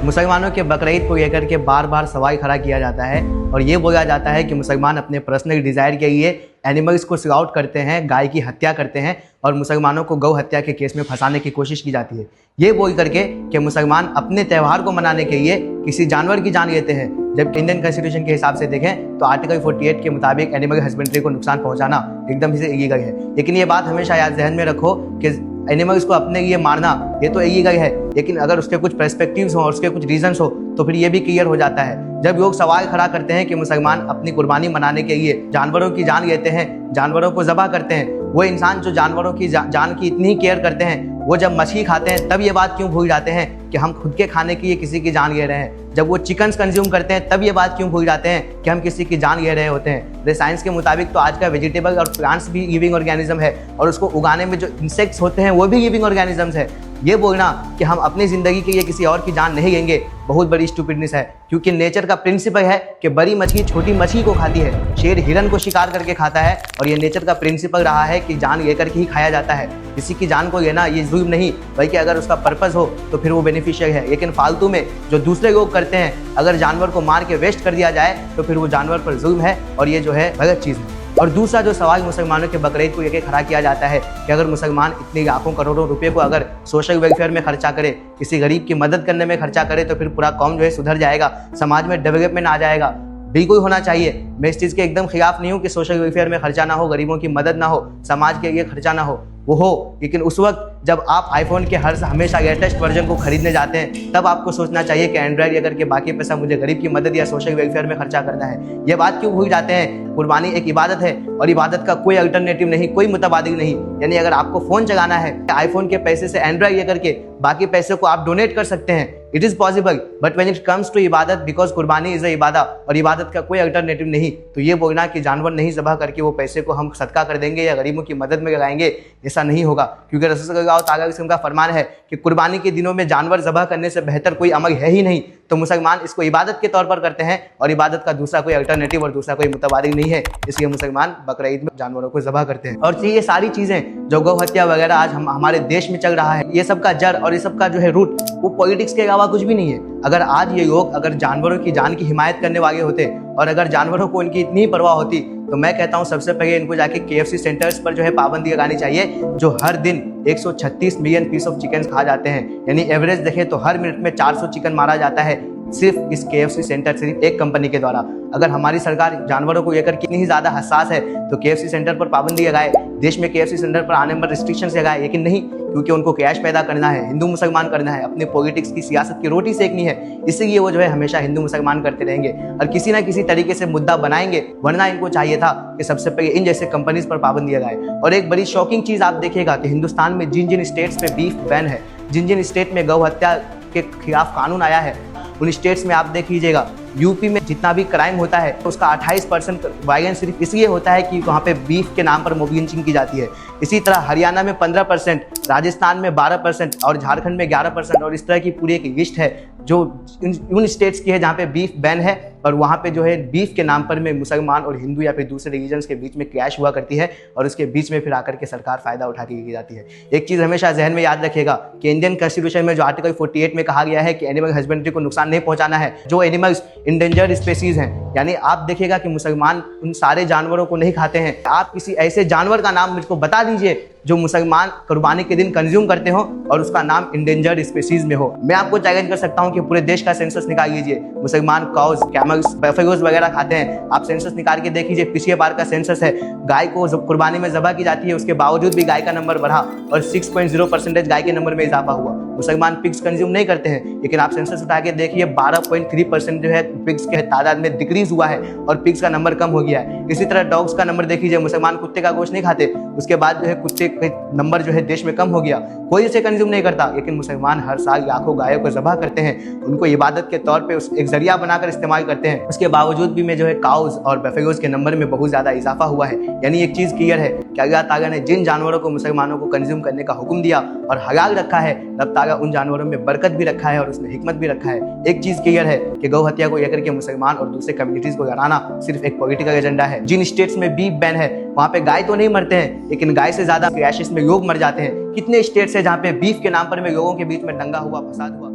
मुसलमानों के बकरीद को लेकर के बार बार सवाल खड़ा किया जाता है और ये बोला जाता है कि मुसलमान अपने पर्सनल डिज़ायर के लिए एनिमल्स को स्लाउट करते हैं, गाय की हत्या करते हैं और मुसलमानों को गौ हत्या के केस में फंसाने की कोशिश की जाती है। ये बोल करके कि मुसलमान अपने त्यौहार को मनाने के लिए किसी जानवर की जान लेते हैं, जब इंडियन कॉन्स्टिट्यूशन के हिसाब से देखें तो आर्टिकल 48 के मुताबिक एनिमल हस्बेंड्री को नुकसान पहुंचाना एकदम से इलीगल है। लेकिन ये बात हमेशा याद ज़हन में रखो कि एनिमल्स को अपने लिए मारना ये तो इलीगल है, लेकिन अगर उसके कुछ पर्सपेक्टिव्स हो और उसके कुछ रीजंस हो तो फिर ये भी क्लियर हो जाता है। जब लोग सवाल खड़ा करते हैं कि मुसलमान अपनी कुर्बानी मनाने के लिए जानवरों की जान लेते हैं, जानवरों को ज़बह करते हैं, वो इंसान जो जानवरों की जान की इतनी केयर करते हैं, वो जब मछली खाते हैं तब ये बात क्यों भूल जाते हैं कि हम खुद के खाने के लिए किसी की जान ले रहे हैं। जब वो चिकन्स कंज्यूम करते हैं तब ये बात क्यों भूल जाते हैं कि हम किसी की जान ले रहे होते हैं। साइंस के मुताबिक तो आज का वेजिटेबल और प्लांट्स भी लिविंग ऑर्गेनिज्म है और उसको उगाने में जो इंसेक्ट्स होते हैं वो भी लिविंग ऑर्गेनिजम्स है। ये बोलना कि हम अपनी ज़िंदगी के लिए किसी और की जान नहीं लेंगे बहुत बड़ी स्टूपिडनेस है, क्योंकि नेचर का प्रिंसिपल है कि बड़ी मछली छोटी मछली को खाती है, शेर हिरन को शिकार करके खाता है और ये नेचर का प्रिंसिपल रहा है कि जान लेकर के ही खाया जाता है। किसी की जान को लेना ये जुल्म नहीं, बल्कि अगर उसका पर्पस हो तो फिर वो बेनिफिशियल है। लेकिन फालतू में जो दूसरे लोग करते हैं, अगर जानवर को मार के वेस्ट कर दिया जाए तो फिर वो जानवर पर जुल्म है और ये जो है गलत चीज़ है। और दूसरा जो सवाल मुसलमानों के बकरीद को लेकर खड़ा किया जाता है कि अगर मुसलमान इतने लाखों करोड़ों रुपए को अगर सोशल वेलफेयर में खर्चा करे, किसी गरीब की मदद करने में खर्चा करे तो फिर पूरा कौम जो है सुधर जाएगा, समाज में डेवलपमेंट आ जाएगा। बिल्कुल होना चाहिए। मैं इस चीज़ के एकदम खिलाफ नहीं हूँ कि सोशल वेलफेयर में खर्चा ना हो, गरीबों की मदद ना हो, समाज के लिए खर्चा ना हो, वो हो। लेकिन उस वक्त जब आप आईफोन के हमेशा लेटेस्ट वर्जन को खरीदने जाते हैं तब आपको सोचना चाहिए कि एंड्रॉइड लेकर के बाकी पैसा मुझे गरीब की मदद या सोशल वेलफेयर में खर्चा करना है। ये बात क्यों भूल जाते हैं? कुर्बानी एक इबादत है और इबादत का कोई अल्टरनेटिव नहीं, कोई मुतबादिल नहीं। यानी अगर आपको फ़ोन चलाना है, आईफोन के पैसे से एंड्रॉइड लेकर के बाकी पैसे को आप डोनेट कर सकते हैं। It is possible, but when it comes to इबादत, बिकॉज कुर्बानी इज़ अ इबादत और इबादत का कोई अल्टरनेटिव नहीं, तो ये बोलना कि जानवर नहीं ज़बह करके वो पैसे को हम सदका कर देंगे या गरीबों की मदद में लगाएंगे, ऐसा नहीं होगा। क्योंकि रसूल सल्लल्लाहु अलैहि वसल्लम का फरमान है कि कुर्बानी के दिनों में जानवर ज़बह करने से बेहतर कोई अमल है ही नहीं। तो मुसलमान इसको इबादत के तौर पर करते हैं और इबादत का दूसरा कोई अल्टरनेटिव और दूसरा कोई मुतबादिल नहीं है, इसलिए मुसलमान बकरीद में जानवरों को ज़बह करते हैं। और ये सारी चीज़ें जो गौ हत्या वगैरह आज हमारे देश में चल रहा है, ये सब का जड़ और ये सब का जो है रूट वो पॉलिटिक्स के अलावा कुछ भी नहीं है। अगर आज ये लोग अगर जानवरों की जान की हिमायत करने वाले होते और अगर जानवरों को इनकी इतनी परवाह होती तो मैं कहता हूँ सबसे पहले इनको जाके KFC सेंटर्स पर जो है पाबंदी लगानी चाहिए, जो हर दिन 136 मिलियन पीस ऑफ चिकन खा जाते हैं। यानी एवरेज देखें तो हर मिनट में 400 चिकन मारा जाता है सिर्फ इस KFC सेंटर, सिर्फ एक कंपनी के द्वारा। अगर हमारी सरकार जानवरों को लेकर कितनी ही ज़्यादा हसास है तो KFC सेंटर पर पाबंदी लगाए, देश में KFC सेंटर पर आने पर रिस्ट्रिक्शंस लगाए, लेकिन नहीं, क्योंकि उनको कैश पैदा करना है, हिंदू मुसलमान करना है, अपने पॉलिटिक्स की सियासत की रोटी सेकनी है। इसीलिए वो जो है हमेशा हिंदू मुसलमान करते रहेंगे और किसी ना किसी तरीके से मुद्दा बनाएंगे। वरना इनको चाहिए था कि सबसे पहले इन जैसे कंपनीज पर पाबंदी लगाए। और एक बड़ी शॉकिंग चीज़ आप देखिएगा कि हिंदुस्तान में जिन जिन स्टेट्स में बीफ बैन है, जिन जिन स्टेट में गौ हत्या के खिलाफ कानून आया है, उन स्टेट्स में आप देख लीजिएगा यूपी में जितना भी क्राइम होता है उसका 28% वायलेंस सिर्फ इसलिए होता है कि वहाँ पे बीफ के नाम पर मॉब लिंचिंग की जाती है। इसी तरह हरियाणा में 15%, राजस्थान में 12% और झारखंड में 11%। और इस तरह की पूरी एक लिस्ट है जो उन स्टेट्स की है जहाँ पे बीफ बैन है और वहाँ पे जो है बीफ के नाम पर में मुसलमान और हिंदू या फिर दूसरे रिलीजन्स के बीच में क्लैश हुआ करती है और उसके बीच में फिर आकर के सरकार फ़ायदा उठा के की जाती है। एक चीज़ हमेशा जहन में याद रखिएगा कि इंडियन कॉन्स्टिट्यूशन में जो आर्टिकल 48 में कहा गया है कि एनिमल हस्बेंड्री को नुकसान नहीं पहुँचाना है, जो एनिमल्स इंडेंजर्ड स्पेसीज हैं, यानी आप देखिएगा कि मुसलमान उन सारे जानवरों को नहीं खाते हैं। आप किसी ऐसे जानवर का नाम मुझको बता दीजिए जो मुसलमान कुर्बानी के दिन कंज्यूम करते हो और उसका नाम इंडेंजर्ड स्पेसीज में हो। मैं आपको चैलेंज कर सकता हूं कि पूरे देश का सेंसस निकाल लीजिए, मुसलमान काउज, कैमल्स, बफेलोज वगैरह खाते हैं, आप सेंसस निकाल के देख लीजिए। पिछले बार का सेंसस है, गाय को कुर्बानी में ज़बह की जाती है, उसके बावजूद भी गाय का नंबर बढ़ा और 6.0% गाय के नंबर में इजाफा हुआ। मुसलमान पिग्स कंज्यूम नहीं करते हैं, लेकिन आप सेंसस उठा के देखिए 12.3% जो है पिग्स के तादाद में डिक्रीज हुआ है और पिग्स का नंबर कम हो गया है। इसी तरह डॉग्स का नंबर देख लीजिए, मुसलमान कुत्ते का गोश्त नहीं खाते, उसके बाद जो है कुत्ते का नंबर जो है देश में कम हो गया, कोई इसे कंज्यूम नहीं करता। लेकिन मुसलमान हर साल लाखों गायों को ज़बह करते हैं, उनको इबादत के तौर पे एक जरिया बनाकर इस्तेमाल करते हैं। उसके बावजूद भी में जो है काउज और बफेलोज के नंबर में बहुत ज़्यादा इजाफा हुआ है। यानी एक चीज़ क्लियर है कि अल्लाह ताला ने जिन जानवरों को मुसलमानों को कंज्यूम करने का हुक्म दिया और हलाल रखा है, रब ताला उन जानवरों में बरकत भी रखा है और उसमें हिकमत भी रखा है। एक चीज़ क्लियर है कि गौ हत्या को लेकर के मुसलमान और दूसरे कम्युनिटीज़ को लड़ाना सिर्फ एक पॉलिटिकल एजेंडा है। जिन स्टेट्स में बीफ बैन है वहाँ पे गाय तो नहीं मरते हैं, लेकिन गाय से ज़्यादा क्रैशेस में लोग मर जाते हैं। कितने स्टेट्स है जहाँ पे बीफ के नाम पर में लोगों के बीच में दंगा हुआ, फसाद हुआ।